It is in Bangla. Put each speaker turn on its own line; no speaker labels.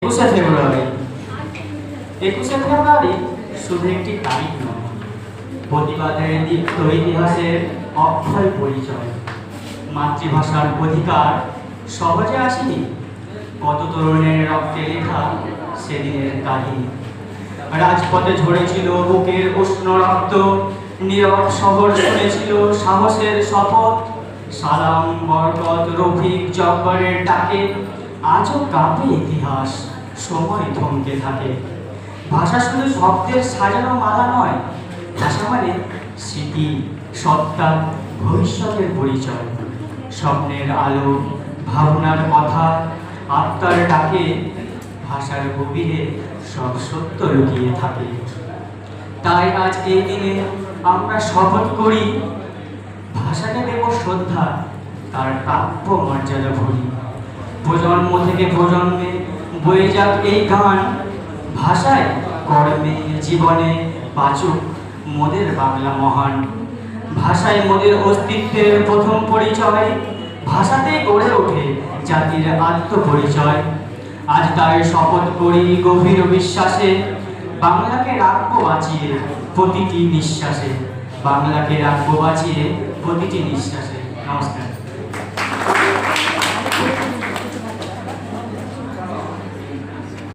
একুশে ফেব্রুয়ারি। 21শে ফেব্রুয়ারি শুধু একটি তারিখ নয়, প্রতিবাদের দীপ্ত ইতিহাসের অক্ষয় পরিচয়। মাতৃভাষার অধিকার সহজে আসেনি, কত তরুণের রক্তে লেখা সেদিনের কাহিনী। রাজপথে ঝরেছিল বুকের উষ্ণ রক্ত, নীরব শহর শুনেছিল সাহসের শপথ। সালাম, বরকত, রফিক, জব্বরের ডাকে আজও কাঁপে ইতিহাস, সময় থমকে থাকে। ভাষা শুধু শব্দের সাজানো মালা নয়, ভাষা মানে স্মৃতি, সত্তা, ভবিষ্যতের পরিচয়। স্বপ্নের আলো, ভাবনার কথা, আত্মার ডাকে ভাষার গভীরে সব সত্য লুকিয়ে থাকে। তাই আজ এই দিনে আমরা শপথ করি, ভাষাকে দেব শ্রদ্ধা, তার প্রাপ্য মর্যাদা ভরি। প্রজন্ম থেকে প্রজন্মে বয়ে যাক এই গান, ভাষায় কর্মে জীবনে বাঁচুক মোদের বাংলা মহান। ভাষায় মোদের অস্তিত্বের প্রথম পরিচয়, ভাষাতেই গড়ে ওঠে জাতির আত্মপরিচয়। আজ তাই শপথ করি গভীর বিশ্বাসে, বাংলাকে রাখবো বাঁচিয়ে প্রতিটি নিঃশ্বাসে। বাংলাকে রাখবো বাঁচিয়ে প্রতিটি নিঃশ্বাসে। নমস্কার।